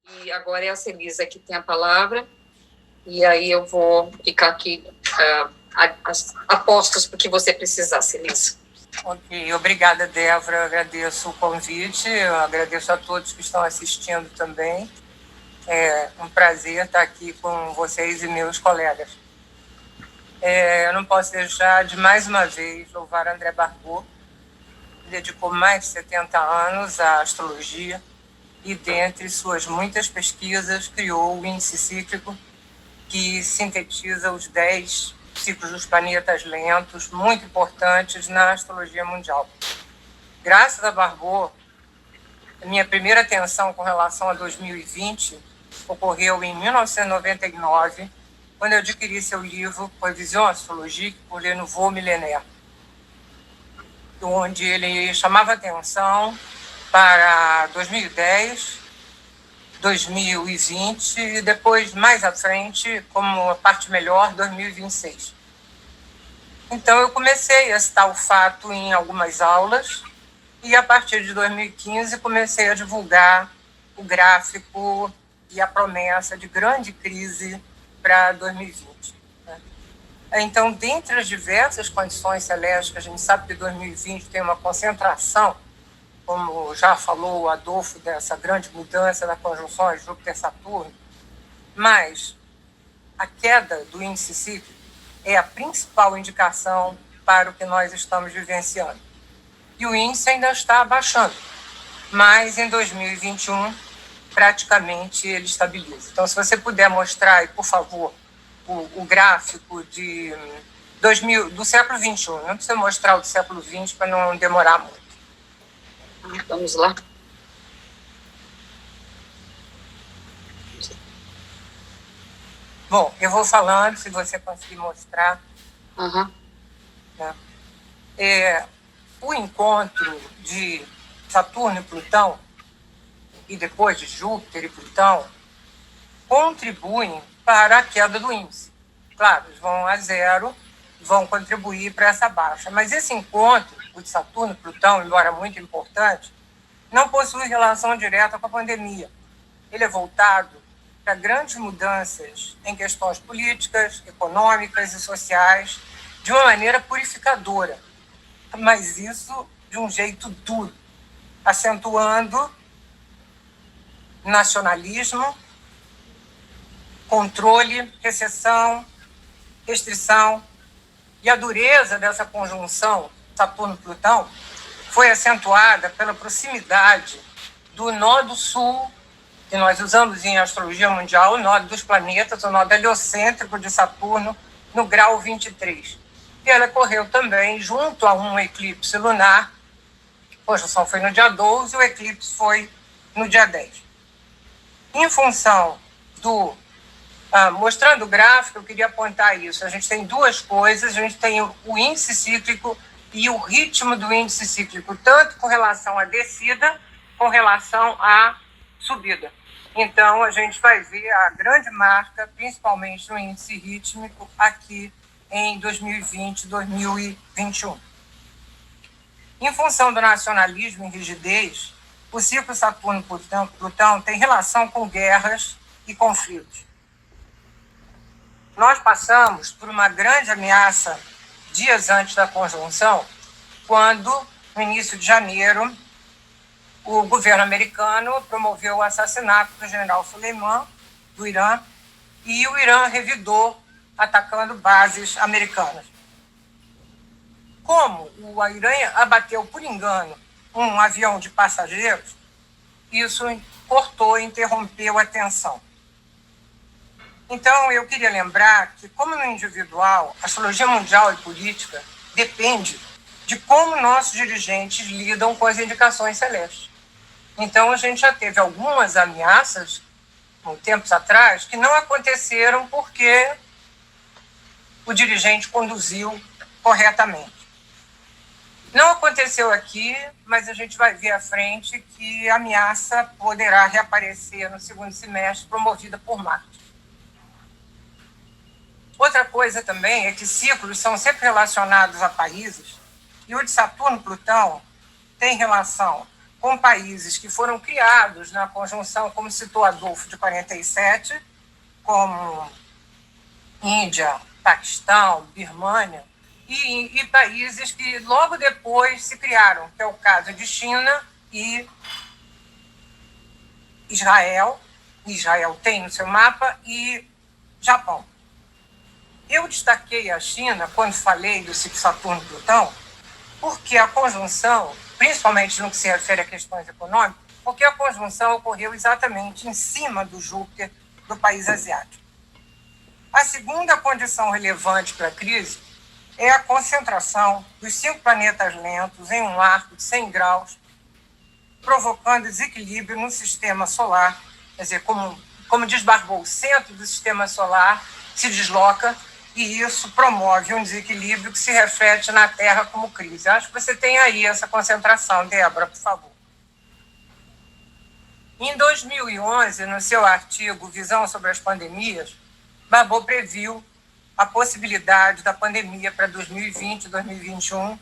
E agora é a Celisa que tem a palavra, e aí eu vou ficar aqui a postos para o que você precisar, Celisa. Ok, obrigada, Débora. Eu agradeço o convite, eu agradeço a todos que estão assistindo também. É um prazer estar aqui com vocês e meus colegas. Eu não posso deixar de, mais uma vez, louvar André Barbot, que dedicou mais de 70 anos à astrologia e, dentre suas muitas pesquisas, criou o índice cíclico, que sintetiza os 10 ciclos dos planetas lentos, muito importantes na astrologia mundial. Graças a Barbot, a minha primeira atenção com relação a 2020 ocorreu em 1999, quando eu adquiri seu livro Revisão Astrologique pour le Nouveau Millénaire, onde ele chamava atenção para 2010, 2020 e depois, mais à frente, como a parte melhor, 2026. Então, eu comecei a citar o fato em algumas aulas e, a partir de 2015, comecei a divulgar o gráfico e a promessa de grande crise para 2020. Então, dentre as diversas condições celestes, que a gente sabe que 2020 tem uma concentração, como já falou o Adolfo, dessa grande mudança da conjunção Júpiter-Saturno, mas a queda do índice cíclico é a principal indicação para o que nós estamos vivenciando. E o índice ainda está abaixando, mas em 2021, praticamente ele estabiliza. Então, se você puder mostrar aí, por favor, o gráfico do século XXI, não precisa mostrar o do século XX para não demorar muito. Vamos lá. Bom, eu vou falando, se você conseguir mostrar. Uhum. Né? O encontro de Saturno e Plutão, e depois de Júpiter e Plutão, contribuem para a queda do índice. Claro, eles vão a zero, vão contribuir para essa baixa. Mas esse encontro, o de Saturno e Plutão, embora muito importante, não possui relação direta com a pandemia. Ele é voltado para grandes mudanças em questões políticas, econômicas e sociais, de uma maneira purificadora, mas isso de um jeito duro, acentuando nacionalismo, controle, recessão, restrição. E a dureza dessa conjunção Saturno-Plutão foi acentuada pela proximidade do nó do sul, que nós usamos em astrologia mundial, o nó dos planetas, o nó heliocêntrico de Saturno, no grau 23. E ela ocorreu também junto a um eclipse lunar. A conjunção foi no dia 12 e o eclipse foi no dia 10. Em função do... mostrando o gráfico, eu queria apontar isso. A gente tem duas coisas. A gente tem o índice cíclico e o ritmo do índice cíclico, tanto com relação à descida, com relação à subida. Então, a gente vai ver a grande marca, principalmente no índice rítmico, aqui em 2020, 2021. Em função do nacionalismo e rigidez, o ciclo Saturno-Plutão tem relação com guerras e conflitos. Nós passamos por uma grande ameaça dias antes da conjunção, quando, no início de janeiro, o governo americano promoveu o assassinato do general Soleimani, do Irã, e o Irã revidou, atacando bases americanas. Como o Irã abateu por engano um avião de passageiros, isso cortou e interrompeu a tensão. Então, eu queria lembrar que, como no individual, a astrologia mundial e política depende de como nossos dirigentes lidam com as indicações celestes. Então, a gente já teve algumas ameaças, tempos atrás, que não aconteceram porque o dirigente conduziu corretamente. Não aconteceu aqui, mas a gente vai ver à frente que a ameaça poderá reaparecer no segundo semestre, promovida por Marte. Outra coisa também é que ciclos são sempre relacionados a países, e o de Saturno-Plutão tem relação com países que foram criados na conjunção, como citou Adolfo, de 47, como Índia, Paquistão, Birmânia, e países que logo depois se criaram, que é o caso de China e Israel. Israel tem no seu mapa, e Japão. Eu destaquei a China quando falei do ciclo Saturno-Plutão, porque a conjunção, principalmente no que se refere a questões econômicas, porque a conjunção ocorreu exatamente em cima do Júpiter do país asiático. A segunda condição relevante para a crise é a concentração dos 5 planetas lentos em um arco de 100 graus, provocando desequilíbrio no sistema solar. Quer dizer, como diz Barbou, o centro do sistema solar se desloca, e isso promove um desequilíbrio que se reflete na Terra como crise. Acho que você tem aí essa concentração, Débora, por favor. Em 2011, no seu artigo Visão sobre as Pandemias, Barbot previu a possibilidade da pandemia para 2020 e 2021,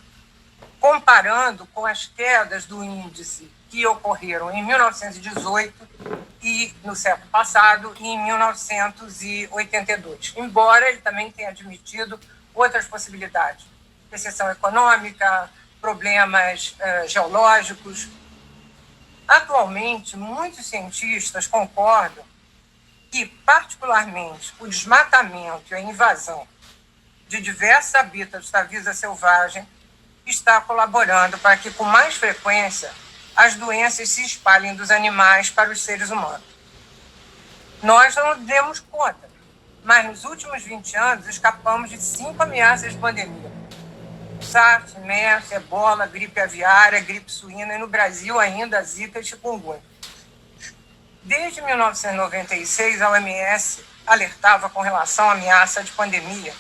comparando com as quedas do índice que ocorreram em 1918 e no século passado e em 1982. Embora ele também tenha admitido outras possibilidades, recessão econômica, problemas geológicos. Atualmente, muitos cientistas concordam que, particularmente, o desmatamento e a invasão de diversos habitats da vida selvagem está colaborando para que, com mais frequência, as doenças se espalhem dos animais para os seres humanos. Nós não nos demos conta, mas nos últimos 20 anos escapamos de 5 ameaças de pandemia: SARS, MERS, ebola, gripe aviária, gripe suína e, no Brasil, ainda zika e chikungunya. Desde 1996, a OMS alertava com relação à ameaça de pandemia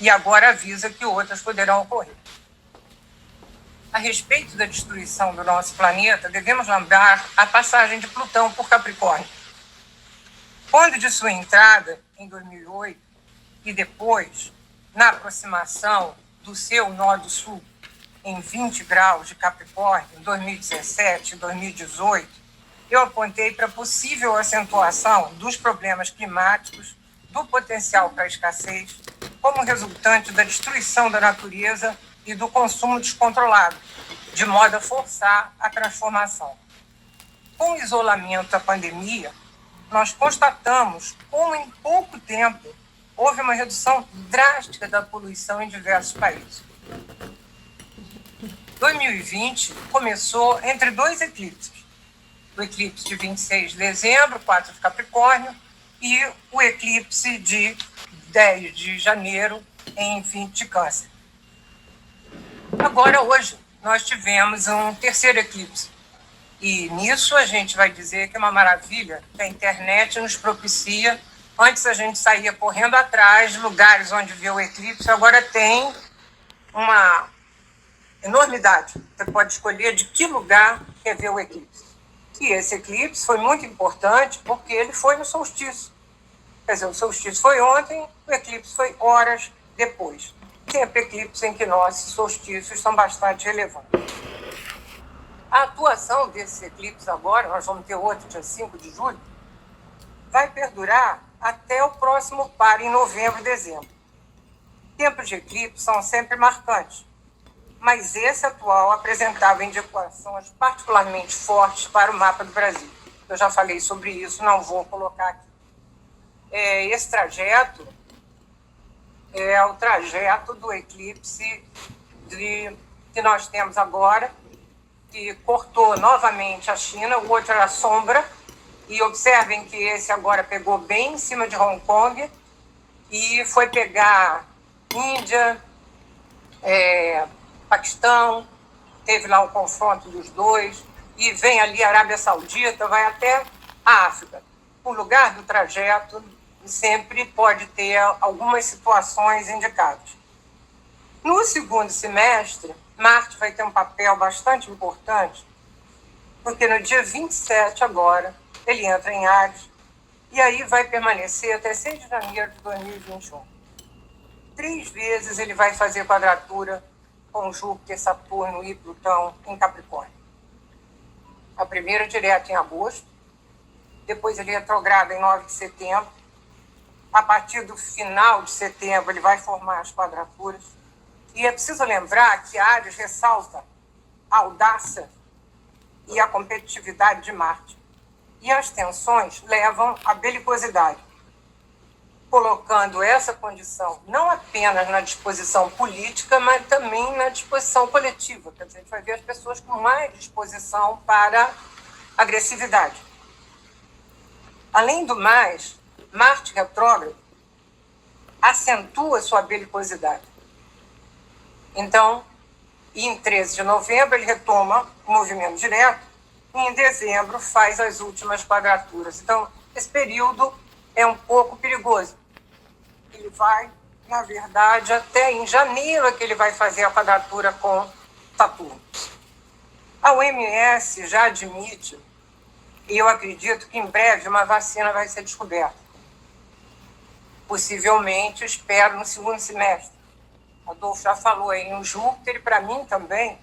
e agora avisa que outras poderão ocorrer. A respeito da destruição do nosso planeta, devemos lembrar a passagem de Plutão por Capricórnio. Quando de sua entrada, em 2008, e depois, na aproximação do seu nó do sul, em 20 graus de Capricórnio, em 2017 e 2018, eu apontei para a possível acentuação dos problemas climáticos, do potencial para a escassez, como resultante da destruição da natureza e do consumo descontrolado, de modo a forçar a transformação. Com o isolamento da pandemia, nós constatamos como, em pouco tempo, houve uma redução drástica da poluição em diversos países. 2020 começou entre 2 eclipses: o eclipse de 26 de dezembro, 4 de Capricórnio, e o eclipse de 10 de janeiro, em 20 de Câncer. Agora, hoje, nós tivemos um terceiro eclipse. E nisso a gente vai dizer que é uma maravilha que a internet nos propicia. Antes a gente saía correndo atrás de lugares onde vê o eclipse, agora tem uma enormidade. Você pode escolher de que lugar quer ver o eclipse. E esse eclipse foi muito importante porque ele foi no solstício. Quer dizer, o solstício foi ontem, o eclipse foi horas depois. Sempre eclipse em que nossos solstícios são bastante relevantes. A atuação desse eclipse agora, nós vamos ter outro dia 5 de julho, vai perdurar até o próximo par em novembro e dezembro. Tempos de eclipse são sempre marcantes, mas esse atual apresentava indicações particularmente fortes para o mapa do Brasil. Eu já falei sobre isso, não vou colocar aqui. Esse trajeto é o trajeto do eclipse que nós temos agora, que cortou novamente a China, o outro era a sombra, e observem que esse agora pegou bem em cima de Hong Kong e foi pegar Índia, Paquistão, teve lá um confronto dos dois, e vem ali a Arábia Saudita, vai até a África. O lugar do trajeto sempre pode ter algumas situações indicadas. No segundo semestre, Marte vai ter um papel bastante importante, porque no dia 27 agora, ele entra em Áries, e aí vai permanecer até 6 de janeiro de 2021. 3 vezes ele vai fazer quadratura com Júpiter, Saturno e Plutão em Capricórnio. A primeira direta em agosto, depois ele retrograda em 9 de setembro. A partir do final de setembro, ele vai formar as quadraturas. E é preciso lembrar que Áries ressalta a audácia e a competitividade de Marte. E as tensões levam à belicosidade, colocando essa condição não apenas na disposição política, mas também na disposição coletiva. Quer dizer, a gente vai ver as pessoas com mais disposição para agressividade. Além do mais, Marte retrógrado acentua sua belicosidade. Então, em 13 de novembro, ele retoma o movimento direto e em dezembro faz as últimas quadraturas. Então, esse período é um pouco perigoso. Ele vai, na verdade, até em janeiro que ele vai fazer a quadratura com Saturno. A OMS já admite, e eu acredito que em breve uma vacina vai ser descoberta. Possivelmente, espero, no segundo semestre. Adolfo já falou aí em Júpiter, e para mim também,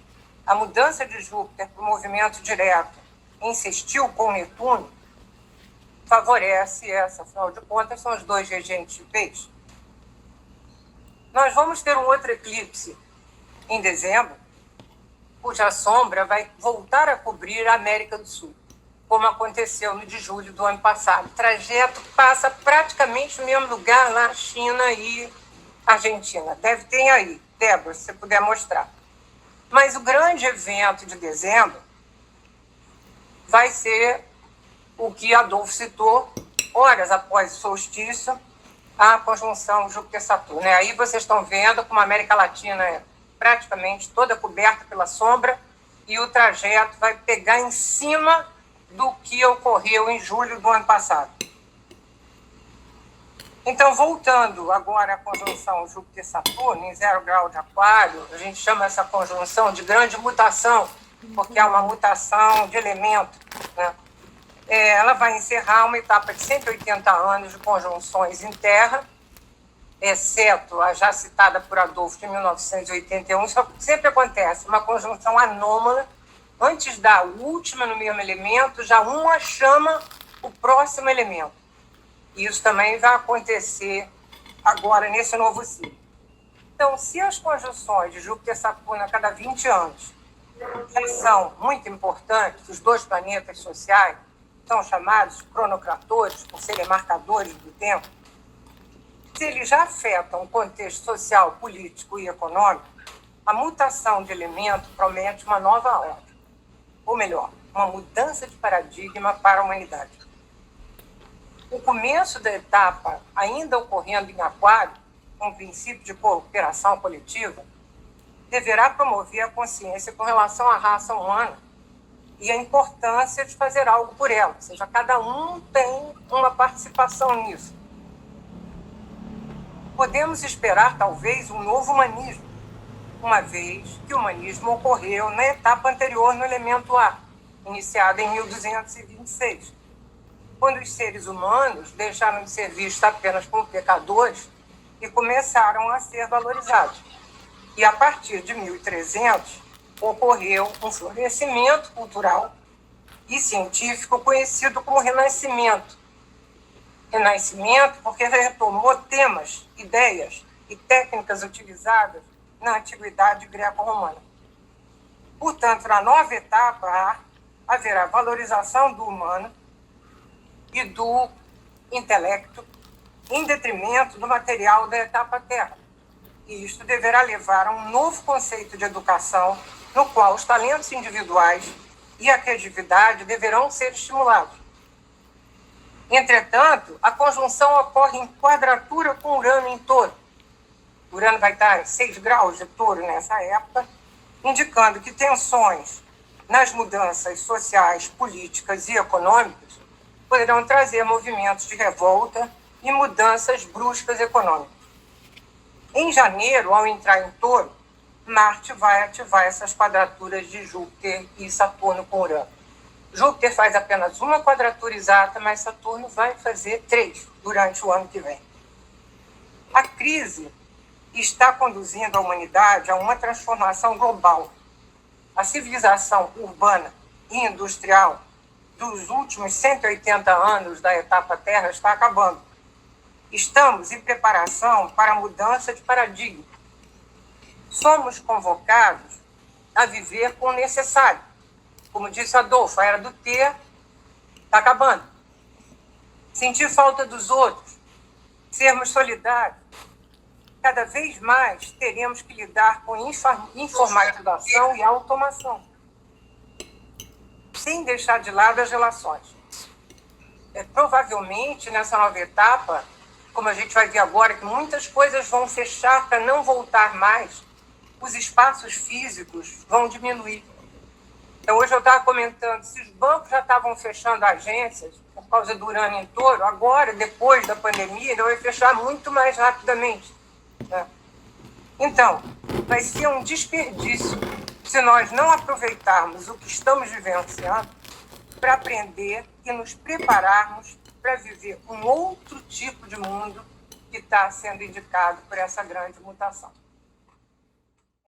a mudança de Júpiter para o movimento direto em sextil com Netuno favorece essa, afinal de contas, são os dois regentes de peixe. Nós vamos ter um outro eclipse em dezembro, cuja sombra vai voltar a cobrir a América do Sul, como aconteceu no de julho do ano passado. O trajeto passa praticamente no mesmo lugar na China e Argentina. Deve ter aí, Débora, se você puder mostrar. Mas o grande evento de dezembro vai ser o que Adolfo citou, horas após o solstício, a conjunção Júpiter-Saturno. Aí vocês estão vendo como a América Latina é praticamente toda coberta pela sombra e o trajeto vai pegar em cima do que ocorreu em julho do ano passado. Então, voltando agora à conjunção Júpiter-Saturno, em 0 grau de Aquário, a gente chama essa conjunção de grande mutação, porque é uma mutação de elemento, né? Ela vai encerrar uma etapa de 180 anos de conjunções em Terra, exceto a já citada por Adolfo de 1981, isso sempre acontece, uma conjunção anômala, antes da última no mesmo elemento, já uma chama o próximo elemento. Isso também vai acontecer agora nesse novo ciclo. Então, se as conjunções de Júpiter e Saturno a cada 20 anos já são muito importantes, os dois planetas sociais são chamados cronocratores, por serem marcadores do tempo, se eles já afetam o contexto social, político e econômico, a mutação de elemento promete uma nova ordem, ou melhor, uma mudança de paradigma para a humanidade. O começo da etapa, ainda ocorrendo em Aquário, com o princípio de cooperação coletiva, deverá promover a consciência com relação à raça humana e a importância de fazer algo por ela. Ou seja, cada um tem uma participação nisso. Podemos esperar, talvez, um novo humanismo, uma vez que o humanismo ocorreu na etapa anterior no elemento ar, iniciada em 1226, quando os seres humanos deixaram de ser vistos apenas como pecadores e começaram a ser valorizados. E a partir de 1300, ocorreu um florescimento cultural e científico conhecido como Renascimento. Renascimento porque retomou temas, ideias e técnicas utilizadas na antiguidade greco-romana. Portanto, na nova etapa, haverá valorização do humano e do intelecto em detrimento do material da etapa Terra. E isto deverá levar a um novo conceito de educação no qual os talentos individuais e a criatividade deverão ser estimulados. Entretanto, a conjunção ocorre em quadratura com Urano em Touro. Urano vai estar em 6 graus de Touro nessa época, indicando que tensões nas mudanças sociais, políticas e econômicas poderão trazer movimentos de revolta e mudanças bruscas econômicas. Em janeiro, ao entrar em Touro, Marte vai ativar essas quadraturas de Júpiter e Saturno com Urano. Júpiter faz apenas uma quadratura exata, mas Saturno vai fazer 3 durante o ano que vem. A crise está conduzindo a humanidade a uma transformação global. A civilização urbana e industrial dos últimos 180 anos da etapa Terra está acabando. Estamos em preparação para a mudança de paradigma. Somos convocados a viver com o necessário. Como disse Adolfo, a era do ter está acabando. Sentir falta dos outros, sermos solidários. Cada vez mais teremos que lidar com informatização e automação, sem deixar de lado as relações. Provavelmente, nessa nova etapa, como a gente vai ver agora, que muitas coisas vão fechar para não voltar mais, os espaços físicos vão diminuir. Então, hoje eu estava comentando, se os bancos já estavam fechando agências por causa do urânio em touro, agora, depois da pandemia, ele vai fechar muito mais rapidamente, né? Então, vai ser um desperdício se nós não aproveitarmos o que estamos vivenciando para aprender e nos prepararmos para viver um outro tipo de mundo que está sendo indicado por essa grande mutação.